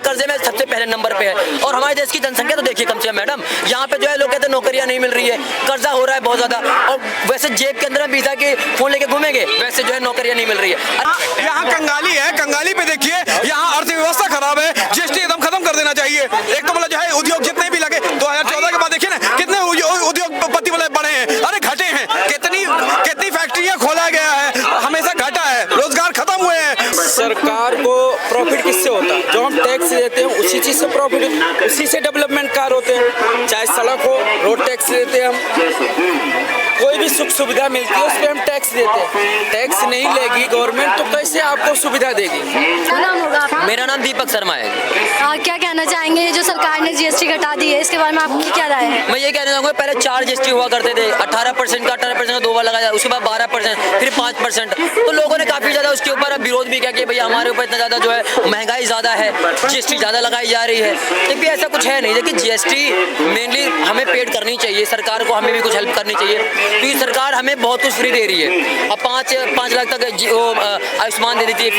कर्जे में सबसे पहले नंबर पे है। और हमारे देश की जनसंख्या तो देखिए कम से कम मैडम, यहाँ पे जो है लोग कहते हैं नौकरियां नहीं मिल रही है, कर्जा हो रहा है बहुत ज्यादा, और वैसे जेब के अंदर वीजा के फोन लेके घूमेंगे, वैसे जो है नौकरियां नहीं मिल रही है। यहाँ कंगाली है, कंगाली पे देखिए यहाँ अर्थव्यवस्था खराब है, जीएसटी एकदम खत्म कर देना चाहिए। एक तो मतलब जो है उद्योग जितने भी लगे 2014 के बाद देखिए ना कितने उद्योगपति वाले बढ़े हैं, अरे घटे हैं, कितनी फैक्ट्रियां खोला गया है, हमेशा घटा है, रोजगार खत्म हुए हैं। सरकार को प्रॉफिट किससे होता है? जो हम टैक्स देते हैं उसी चीज से प्रॉफिट, उसी से डेवलपमेंट कार्य होते हैं। चाहे सड़क हो, रोड टैक्स देते हैं हम, कोई भी सुख सुविधा मिलती है उस पर हम टैक्स देते हैं। टैक्स नहीं लेगी गवर्नमेंट तो कैसे आपको सुविधा देगी? क्या नाम होगा आपका? मेरा नाम दीपक शर्मा है। क्या कहना चाहेंगे जो सरकार ने जीएसटी घटा दी है, इसके बारे में आपकी क्या राय है? मैं ये कहना चाहूँगा, पहले 4 जीएसटी हुआ करते थे, 18% का 18% का 2 बार लगाया, उसके बाद 12%, फिर 5%। तो लोगों ने काफी ज्यादा उसके ऊपर विरोध भी किया कि भाई हमारे ऊपर इतना ज्यादा जो है महंगाई ज्यादा है, जीएसटी ज्यादा लगाई जा रही है। लेकिन ऐसा कुछ है नहीं। देखिए जीएसटी मेनली हमें पेड करनी चाहिए, सरकार को हमें भी कुछ हेल्प करनी चाहिए, क्योंकि सरकार हमें बहुत कुछ फ्री दे रही है। अब 5 लाख तक आयुष्मान दे देती है,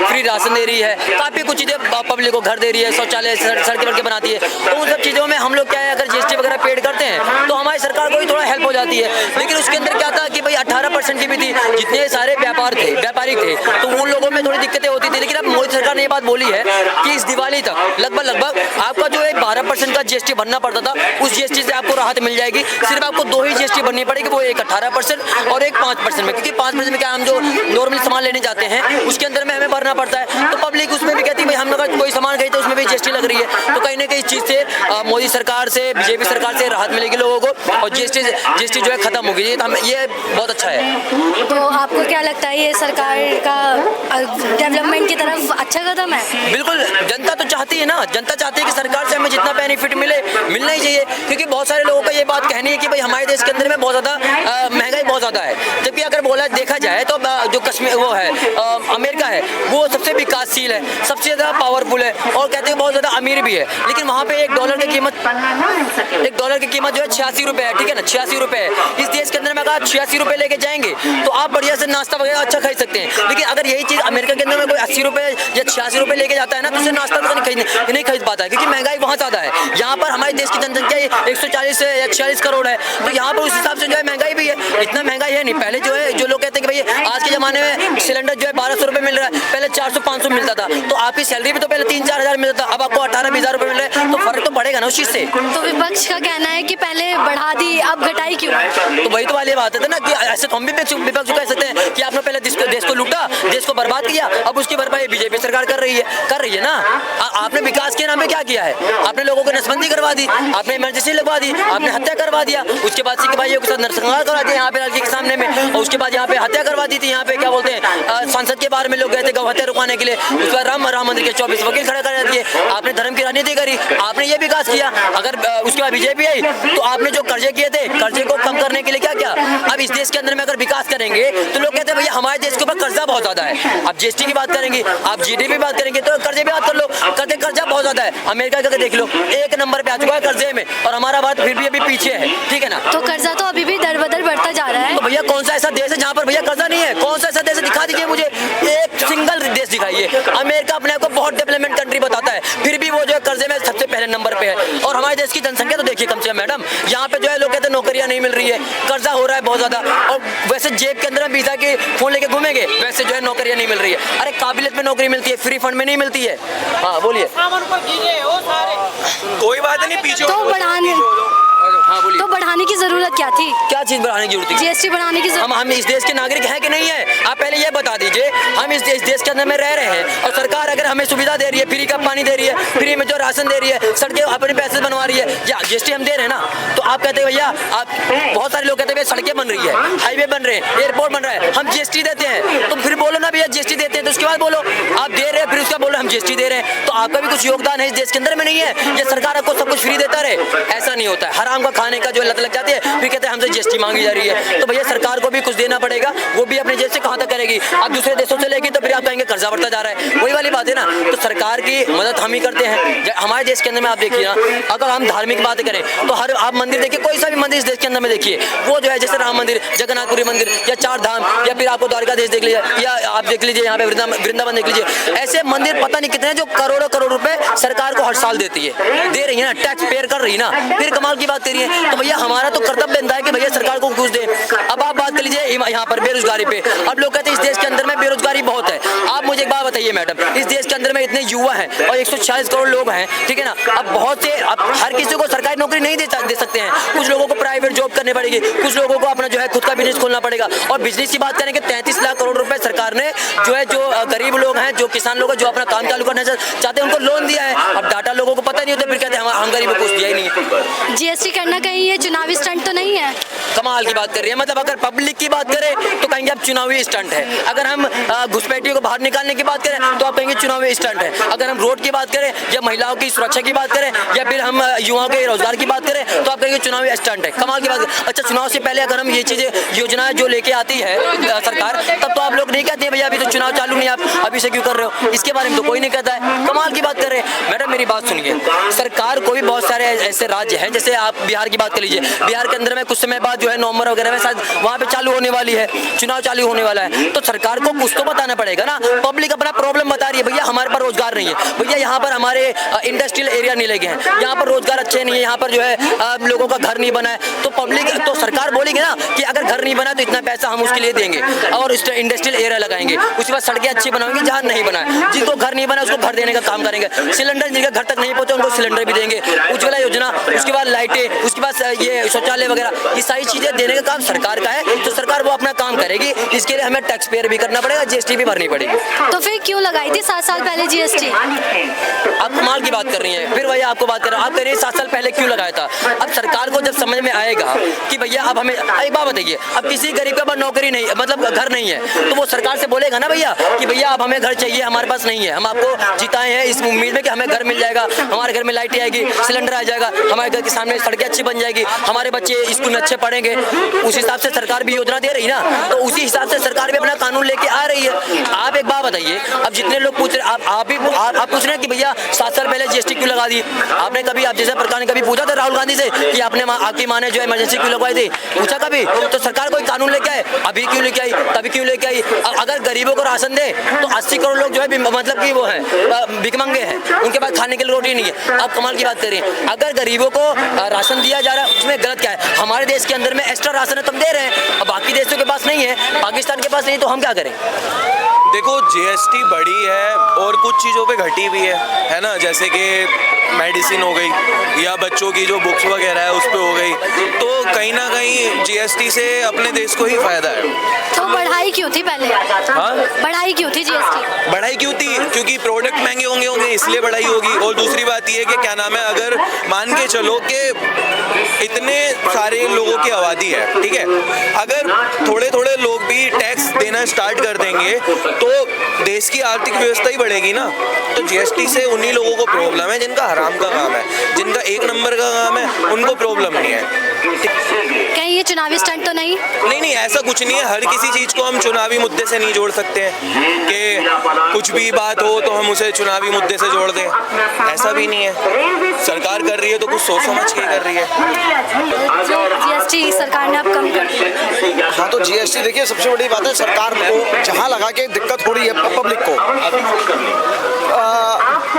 फ्री राशन दे रही है, काफी कुछ चीजें पब्लिक को घर दे रही है, शौचालय सड़कें वड़कें बनाती है। तो उन सब चीजों में हम लोग क्या है, अगर जीएसटी वगैरह पेड करते हैं तो हमारी सरकार को भी थोड़ा हेल्प हो जाती है। लेकिन उसके अंदर क्या था कि भाई 18% की भी थी, जितने सारे व्यापारी थे तो उन लोगों में थोड़ी दिक्कतें होती थी। लेकिन अब मोदी सरकार ने ये बात बोली है कि इस दिवाली तक लगभग आपका जो एक 12% का जीएसटी भरना पड़ता था, उस जीएसटी से आपको राहत मिल जाएगी। सिर्फ आपको 2 ही जीएसटी भरनी पड़ेगी, वो एक 18% और एक 5% में, क्योंकि 5% में क्या हम जो नॉर्मली सामान लेने जाते हैं उसके अंदर में हमें भरना पड़ता है। तो पब्लिक उसमें भी कहती है भाई हम अगर कोई सामान खरीदते तो उसमें भी जीएसटी लग रही है। तो कहीं ना कहीं इस चीज से मोदी सरकार से, बीजेपी सरकार से राहत मिलेगी लोगों को, और जीएसटी जो है खत्म होगी। ये बहुत अच्छा है। तो आपको क्या लगता है ये सरकार का डेवलपमेंट की तरफ अच्छा कदम है? बिल्कुल, जनता तो चाहती है ना, जनता चाहती है कि सरकार से हमें जितना बेनिफिट मिलना ही चाहिए। क्योंकि बहुत सारे लोगों को ये बात कहनी है कि भाई हमारे देश के अंदर में बहुत ज्यादा महंगाई बहुत ज्यादा है, जबकि अगर देखा जाए तो जो कश्मीर वो है अमेरिका है, वो सबसे विकासशील है, सबसे ज्यादा पावरफुल है, और कहते हैं बहुत ज्यादा अमीर भी है। लेकिन वहाँ पे $1 की कीमत जो है 86 रुपए है, ठीक है ना, 86 रुपए है। इस देश के अंदर में अगर आप 86 रुपए लेके जाएंगे तो आप बढ़िया से नाश्ता वगैरह अच्छा खरीद सकते हैं। लेकिन अगर यही चीज अमेरिका के अंदर में कोई 80 रुपए या 86 रुपए लेके जाता है ना, तो उसे नाश्ता तो नहीं खरीद पाता है, क्योंकि महंगाई वहाँ ज्यादा है। यहाँ पर हमारे देश की जनसंख्या 140 या 46 करोड़ है, तो यहाँ पर उस हिसाब से जो है महंगाई भी है। इतना महंगाई है नहीं। पहले जो है, जो लोग कहते हैं कि भाई आज के जमाने में सिलेंडर जो है 1200 रुपए मिल रहा है, पहले 400-500 मिलता था, तो आपकी सैलरी भी तो पहले 3-4 हजार मिलता था, अब आपको 18-20 हजार रुपए मिल रहे हैं, तो फर्क तो बढ़ेगा ना उस चीज से। तो विपक्ष का कहना है कि पहले बढ़ा दी अब घटाई क्यों? तो वही तो वाली बात है ना, कि ऐसे तो हम भी विपक्ष कह सकते हैं कि आपने पहले देश को लूटा, देश को बर्बाद किया, अब उसकी भरपाई बीजेपी सरकार कर रही है ना। आपने विकास के नाम पे क्या किया है? आपने लोगों को नसबंदी करवा दी, आपने इमरजेंसी लगवा दी, आपने हत्या करवा दिया, उसके बाद सिख भाइयों के साथ नरसंहार करवा दिया यहाँ पे लड़की के सामने में, और उसके बाद यहाँ पे हत्या करवा दी थी। यहाँ पे क्या बोलते हैं, संसद के बाहर में लोग गए थे गौ हत्या रुकवाने के लिए, उसके बाद राम मंदिर के 24 वकील खड़े कर दिए। आपने धर्म की राजनीति करी, आपने ये विकास किया। अगर उसके बाद बीजेपी आई तो आपने जो कर्जे किए थे, कर्जे को कम करने के लिए क्या किया? अब इस देश के अंदर में अगर विकास करेंगे तो लोग कहते हैं भैया हमारे देश के ऊपर कर्जा बहुत ज्यादा है। आप जीएसटी की बात करेंगे, आप जीडीपी की बात करेंगे, तो कर्जे की बात कर लो, कर्जा बहुत ज्यादा है। अमेरिका का देख लो, 1 नंबर पे आ चुका है कर्जे में, और हमारा भारत फिर भी अभी पीछे है, ठीक है ना। तो कर्जा तो अभी भी दर बदर बढ़ता जा रहा है। तो भैया कौन सा ऐसा देश है जहाँ पर भैया कर्जा नहीं है? कौन सा ऐसा देश है? दिखा दीजिए मुझे, एक सिंगल देश दिखाइए। अमेरिका अपने आप को बहुत डेवलपमेंट कंट्री बताता है, फिर भी वो जो है कर्जे में सबसे पहले नंबर पे है। और हमारे देश की जनसंख्या तो देखिए कम से कम मैडम, यहाँ पे जो है लोग कहते हैं नौकरियां नहीं मिल रही है, कर्जा हो रहा है बहुत ज्यादा, और वैसे जेब के अंदर वीजा के फोन लेके घूमेंगे, वैसे जो है नौकरियां नहीं मिल रही है। अरे काबिलियत में नौकरी मिलती है, फ्री फंड में नहीं मिलती है। हाँ बोलिए। कोई बात नहीं, पीछे हाँ बोलिए। तो बढ़ाने की जरूरत क्या थी? क्या चीज बढ़ाने की जरूरत है? जीएसटी बढ़ाने की जरूरत। हम इस देश के नागरिक हैं कि नहीं है? आप पहले ये बता दीजिए। हम इस देश के अंदर में रह रहे हैं, और सरकार अगर हमें सुविधा दे रही है, फ्री का पानी दे रही है, फ्री में जो राशन दे रही है, सड़कें अपने पैसे बनवा रही है, या जीएसटी हम दे रहे हैं ना, तो आप कहते हैं भैया, आप बहुत सारे लोग कहते हैं सड़कें बन रही है, हाईवे बन रहे हैं, एयरपोर्ट बन रहा है, हम जीएसटी देते हैं, तो फिर बोलो ना भैया जीएसटी देते हैं, तो उसके बाद बोलो आप दे रहे हैं, फिर उसका बोलो हम जीएसटी दे रहे हैं, तो आपका भी कुछ योगदान है इस देश के अंदर में नहीं है। ये सरकार आपको सब कुछ फ्री देता रहे, ऐसा नहीं होता है। हराम का खाने का जो है लत लग जाती है, फिर कहते हैं हमसे जीएसटी मांगी जा रही है। तो भैया सरकार को भी कुछ देना पड़ेगा, वो भी अपने जेब से कहाँ तक करेगी। अब दूसरे देशों से लेगी तो फिर आप कहेंगे कर्जा बढ़ता जा रहा है, वही वाली बात है ना। तो सरकार की मदद हम ही करते हैं। हमारे देश के अंदर में आप देखिए ना, अगर हम धार्मिक बात करें तो हर आप मंदिर देखिए, कोई सा भी मंदिर इस देश के अंदर में देखिए, वो जो है जैसे राम मंदिर, जगन्नाथपुरी मंदिर या चार धाम, या फिर आपको द्वारकाधीश देख लीजिए, या आप देख लीजिए यहाँ पे वृंदावन देख लीजिए, ऐसे मंदिर पता नहीं कितने जो करोड़ों करोड़ रुपए सरकार को हर साल देती है, दे रही है ना, टैक्स पेयर कर रही है ना, फिर कमाल की बात करिए। तो भैया हमारा तो कर्तव्य बनता है कि भैया सरकार को कुछ दे। अब आप बात कर लीजिए यहाँ पर बेरोजगारी पे, अब लोग कहते हैं इस देश के अंदर में बेरोजगारी बहुत है। आप मुझे एक बात बताइए मैडम, इस देश के अंदर में इतने युवा हैं और 140 करोड़ लोग हैं, ठीक है ना। अब बहुत से, अब हर किसी को सरकारी नौकरी नहीं दे सकते हैं, कुछ लोगों को प्राइवेट जॉब करनी पड़ेगी, कुछ लोगों को अपना जो है खुद का बिजनेस खोलना पड़ेगा। और बिजनेस की बात करें कि 33 लाख करोड़ रुपए सरकार ने जो है, जो गरीब लोग हैं, जो किसान लोग हैं, जो अपना काम चालू करना चाहते हैं, उनको लोन दिया है। अब डाटा लोगों को पता नहीं होता, फिर कहते हैं हम गरीबों को कुछ दिया ही नहीं है। जीएसटी करना कहीं ये चुनावी स्टंट तो नहीं है? कमाल की बात कर रही है, मतलब अगर पब्लिक की बात करें तो कहेंगे अब चुनावी स्टंट है, अगर हम घुसपैठियों को बाहर निकालने की बात करें तो आप कहेंगे चुनावी स्टंट है, अगर हम रोड की बात करें या महिलाओं की सुरक्षा की बात करें या फिर हम युवाओं के रोजगार की बात करें तो आप कहेंगे चुनावी स्टंट है। कमाल की बात। अच्छा, चुनाव से पहले अगर हम ये चीजें योजनाएं जो लेके आती है सरकार, तब तो आप लोग नहीं कहते भैया अभी तो चुनाव चालू नहीं, आप अभी से क्यों कर रहे हो, इसके बारे में तो कोई नहीं कहता है। कमाल की बात कर रहे हैं। मैडम मेरी बात सुनिए, सरकार को भी बहुत सारे ऐसे राज्य हैं, जैसे आप बिहार की बात कर लीजिए, बिहार के अंदर में कुछ समय बाद जो है नवंबर वगैरह में शायद वहाँ पे चालू होने वाली है, चुनाव चालू होने वाला है, तो सरकार को कुछ तो बताना पड़ेगा ना। पब्लिक अपना प्रॉब्लम बता रही है, भैया हमारे पास रोजगार नहीं है, भैया यहाँ पर हमारे इंडस्ट्रियल एरिया नहीं लगे हैं, यहाँ पर रोजगार अच्छे नहीं है, यहाँ पर जो है लोगों का घर नहीं बना है, तो पब्लिक तो सरकार बोलेगी ना कि अगर घर नहीं बना तो इतना पैसा हम उसके लिए देंगे और इंडस्ट्रियल एरिया लगाएंगे, उसके बाद सड़कें अच्छी बनाएंगे, जहाँ नहीं बना है, जिनको घर नहीं बना उसको घर देने का काम करेंगे, सिलेंडर जिनके घर तक नहीं पहुंचे उनको सिलेंडर भी देंगे, उज्ज्वला योजना, उसके बाद लाइटें, उसके बाद ये शौचालय वगैरह, ये सारी चीजें देने का काम सरकार का है। तो सरकार वो अपना काम करेगी, इसके लिए हमें टैक्स पेयर भी करना पड़ेगा, जीएसटी भी भरनी पड़ेगी। तो फिर क्यों लगाई थी 7 साल पहले जीएसटी? आप कमाल की बात कर रही हैं, फिर भैया आपको बात कर रहा हूँ, आप कह रही हैं 7 साल पहले क्यों लगाया था। अब सरकार को जब समझ में आएगा कि भैया अब हमें एक बात बताइए, अब किसी गरीब के पास नौकरी नहीं, मतलब घर नहीं है, तो वो सरकार से बोलेगा ना भैया कि भैया अब हमें घर चाहिए, हमारे पास नहीं है, हम आपको जिताए हैं इस उम्मीद में कि हमें घर मिल जाएगा, हमारे घर में लाइटें आएगी, सिलेंडर आ जाएगा, हमारे घर के सामने सड़कें अच्छी बन जाएगी, हमारे बच्चे स्कूल में अच्छे पढ़ेंगे, उस हिसाब से सरकार भी योजना दे रही ना, तो उसी हिसाब से सरकार भी अपना कानून लेके आ रही है। आप एक बात बताइए, अब जितने लोग पूछ रहे, आप पूछ रहे हैं कि भैया 7 साल पहले जीएसटी क्यों लगा दी, आपने कभी, आप जैसे प्रकार ने कभी पूछा था राहुल गांधी से कि आपने आपकी माँ ने जो इमरजेंसी क्यों लगवाई थी, पूछा कभी? तो सरकार कोई कानून लेके आए, अभी क्यों लेके आई, तभी क्यों लेके आई। अगर गरीबों को राशन दे तो 80 करोड़ लोग जो है मतलब कि वो है भिखमंगे हैं, उनके पास खाने के लिए रोटी नहीं है। आप कमाल की बात कर रही हैं, अगर गरीबों को राशन दिया जा रहा है उसमें गलत क्या है? हमारे देश के अंदर में एक्स्ट्रा राशन है, तुम दे रहे हैं, अब बाकी देशों के पास नहीं है, पाकिस्तान के पास नहीं, तो हम क्या करें? देखो जीएसटी बढ़ी है और कुछ चीज़ों पे घटी भी है ना, जैसे कि मेडिसिन हो गई या बच्चों की जो बुक्स वगैरह है उस पे हो गई, तो कहीं ना कहीं जीएसटी से अपने देश को ही फायदा है। तो बढ़ाई क्यों थी पहले? हाँ, बढ़ाई क्यों थी जीएसटी? बढ़ाई क्यों थी? क्योंकि प्रोडक्ट महंगे होंगे इसलिए बढ़ाई होगी। और दूसरी बात ये है कि क्या नाम है, अगर मान के चलो कि इतने सारे लोगों की आबादी है, ठीक है, अगर थोड़े थोड़े लोग भी टैक्स देना स्टार्ट कर देंगे तो देश की आर्थिक व्यवस्था ही बढ़ेगी ना। तो जीएसटी से उन्हीं लोगों को प्रॉब्लम है जिनका हराम का काम है, जिनका 1 नंबर का काम है उनको प्रॉब्लम नहीं है। कहीं ये चुनावी स्टंट तो नहीं? नहीं, ऐसा कुछ नहीं है। हर किसी चीज को हम चुनावी मुद्दे से नहीं जोड़ सकते हैं कि कुछ भी बात हो तो हम उसे चुनावी मुद्दे से जोड़ दें, ऐसा भी नहीं है। सरकार कर रही है तो कुछ सोच समझ के कर रही है। जीएसटी सरकार ने अब कम कर दिया। हाँ, तो जीएसटी देखिए सबसे बड़ी बात है, सरकार को जहाँ लगा के दिक्कत हो रही है पब्लिक को,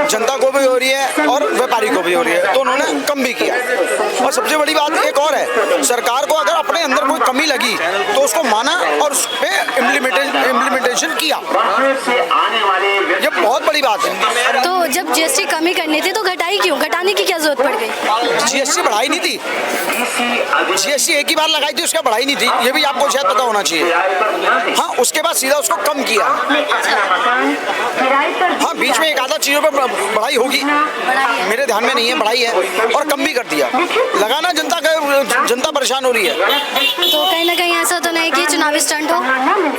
जनता को भी हो रही है और व्यापारी को भी हो रही है, तो उन्होंने कम भी किया। और सबसे बड़ी बात एक और है, सरकार को अगर अपने अंदर कोई कमी लगी तो उसको माना और उस पर इम्प्लीमेंटेशन किया, ये बहुत बड़ी बात है। तो जब जीएसटी कमी करनी थी तो घटाई क्यों? घटाने की क्या जरूरत पड़ गई? जीएसटी बढ़ाई नहीं थी, जीएसटी एक ही बार लगाई थी, उसका बढ़ाई नहीं थी, ये भी आपको शायद पता होना चाहिए। हाँ, उसके बाद सीधा उसको कम किया। हाँ, बीच में एक आधा चीजों पर बढ़ाई होगी, मेरे ध्यान में नहीं है, बढ़ाई है और कम भी कर दिया। लगाना जनता परेशान हो रही है। तो कहीं ना कहीं ऐसा तो नहीं कि चुनावी स्टंट हो?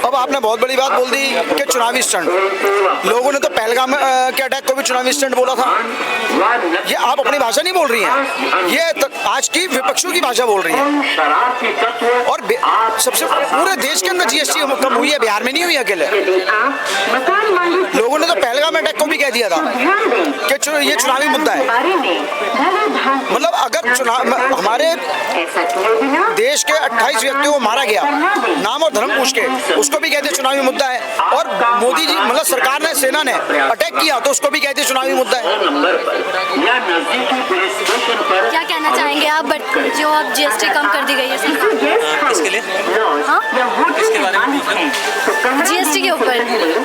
अब आपने बहुत बड़ी बात बोल दी कि चुनावी स्टंट, लोगों ने तो पहलगाम के अटैक को भी चुनावी चुनावी स्टंट बोला था। ये आप अपनी भाषा नहीं बोल रही हैं, ये आज की विपक्षों की भाषा बोल रही हैं। और सबसे पूरे देश के अंदर जीएसटी कम हुई है, बिहार में नहीं हुई अकेले। लोगों ने तो पहलगाम अटैक को भी कह दिया था कि ये चुनावी मुद्दा है। मतलब अगर हमारे देश के 28 व्यक्तियों को मारा गया नाम और धर्म पूछ के, उसको भी कहते चुनावी मुद्दा है। और मोदी जी मतलब सरकार ने, सेना ने अटैक किया तो उसको भी कहते चुनावी मुद्दा है। क्या कहना चाहेंगे आप जो अब जीएसटी कम कर दी गई है सरकार? किसके लिए? हाँ, किसके बारे में? जीएसटी के ऊपर,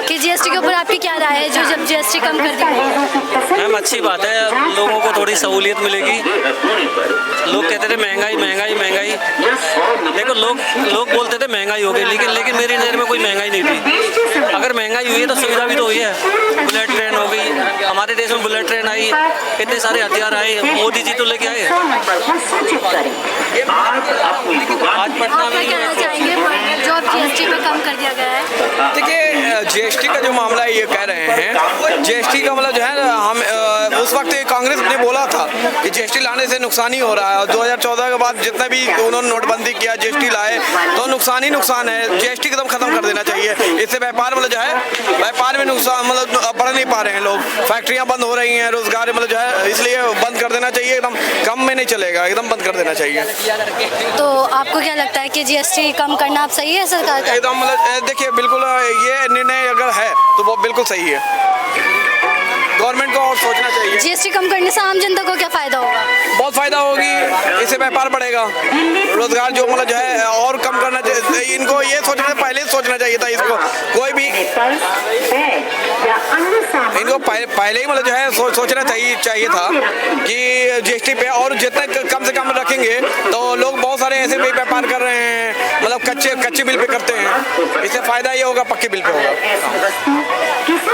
कि जीएसटी के ऊपर आपकी क्या राय है जो जब जीएसटी कम कर दी गई है? मैम अच्छी बात है, लोगों को थोड़ी सहूलियत मिलेगी। लोग कहते थे महंगाई महंगाई महंगाई, देखो लोग बोलते थे महंगाई हो गई, लेकिन मेरी नज़र में कोई महंगाई नहीं थी। अगर महंगाई हुई है तो सुविधा भी तो हुई है। बुलेट ट्रेन हो गई, हमारे देश में बुलेट ट्रेन आई, इतने सारे हथियार आए, मोदी जी तो लेके आए। आज पटना आप क्या कहना चाहेंगे जो अब जीएसटी पे कम कर दिया गया है? देखिए जीएसटी का जो मामला है, ये कह रहे हैं जीएसटी का मतलब जो है ना, हम उस वक्त कांग्रेस ने बोला था कि जीएसटी लाने से नुकसान ही हो रहा है। और 2014 के बाद जितना भी उन्होंने नोटबंदी किया, जीएसटी लाए, तो नुकसान ही नुकसान है। जीएसटी एकदम खत्म कर देना चाहिए। इससे व्यापार मतलब जो है, व्यापार में नुकसान मतलब बढ़ नहीं पा रहे हैं लोग, फैक्ट्रियाँ बंद हो रही हैं, रोजगार मतलब जो है, इसलिए बंद कर देना चाहिए। एकदम कम में नहीं चलेगा, एकदम बंद कर देना चाहिए। तो आपको क्या लगता है कि जीएसटी कम करना अब सही है सरकार का? एकदम मतलब देखिए, बिल्कुल ये निर्णय अगर है तो वो बिल्कुल सही है। गवर्नमेंट को और सोचना चाहिए। जीएसटी कम करने से आम जनता को क्या फायदा होगा? बहुत फायदा होगी, इससे व्यापार बढ़ेगा, रोजगार जो मतलब जो है और कम करना चाहिए। इनको ये सोचना पहले सोचना चाहिए था। इसको कोई भी इनको पहले ही मतलब जो है सोचना चाहिए था कि जीएसटी पे और जितना कम से कम रखेंगे तो लोग बहुत सारे ऐसे भी व्यापार कर रहे हैं, मतलब कच्चे बिल पे करते हैं। इससे फायदा ये होगा, पक्के बिल पे होगा।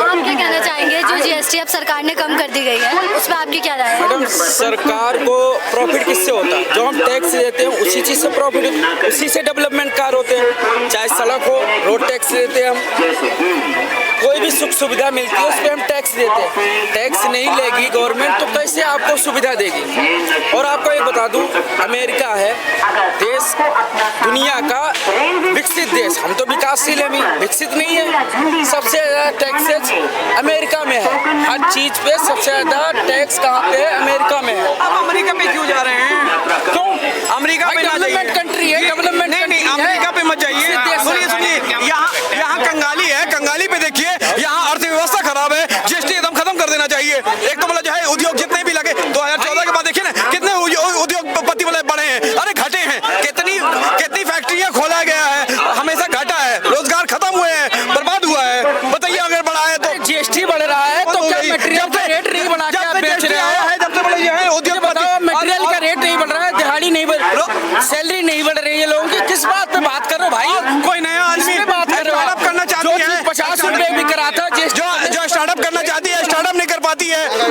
आप क्या कहना चाहेंगे जो जीएसटी अब सरकार ने कम कर दी गई है, उस पर आपकी क्या राय है? मैडम, सरकार को प्रॉफिट किससे होता है? जो हम टैक्स देते हैं उसी चीज़ से प्रॉफिट, उसी से डेवलपमेंट कार्य होते हैं। चाहे सड़क हो, रोड टैक्स देते हैं हम, कोई भी सुख सुविधा मिलती है उस पर हम टैक्स देते हैं। टैक्स नहीं लेगी गवर्नमेंट तो कैसे आपको सुविधा देगी? और आपको एक बता दूं, अमेरिका है देश, दुनिया का विकसित देश, हम तो विकासशील है, विकसित नहीं है। सबसे ज़्यादा टैक्सेस अमेरिका में है, हर चीज़ पे सबसे ज़्यादा टैक्स कहाँ पे है? अमेरिका में है। अब अमेरिका पे क्यों जा रहे हैं? क्यों? अमेरिका पे ना जाइए। डेवलपमेंट कंट्री है, डेवलपमेंट नहीं, अमेरिका पे मत जाइए। सुनिए, यहाँ कंगाली है, कंगाली पे देखिए, यहाँ अर्थव्यवस्था खराब है। जीएसटी एकदम खत्म कर देना चाहिए। एक तो मतलब जो है उद्योग जितने भी लगे, 2014 के बाद देखिए ना कितने उद्योगपति मतलब बढ़े हैं, अरे घटे हैं। कितनी फैक्ट्रियाँ खोला गया है, हमेशा घटा है, रोजगार खत्म हुए हैं, बर्बाद हुआ है। बताइए अगर बढ़ा है तो जीएसटी बढ़ रहा है तो क्या मटेरियल का रेट नहीं बना के आप बेच रहे हो? जब से मतलब जो है उद्योगपति, मटेरियल का रेट नहीं बढ़ रहा है, दिहाड़ी नहीं बढ़, सैलरी नहीं बढ़ रही है लोगों की। किस बात पे बात कर रहे हो भाई? कोई नया आदमी बात कर रहे हो? स्टार्टअप करना चाहती है, 50 रुपए भी कराता है, जो स्टार्टअप करना चाहती है, स्टार्टअप नहीं कर पाती है।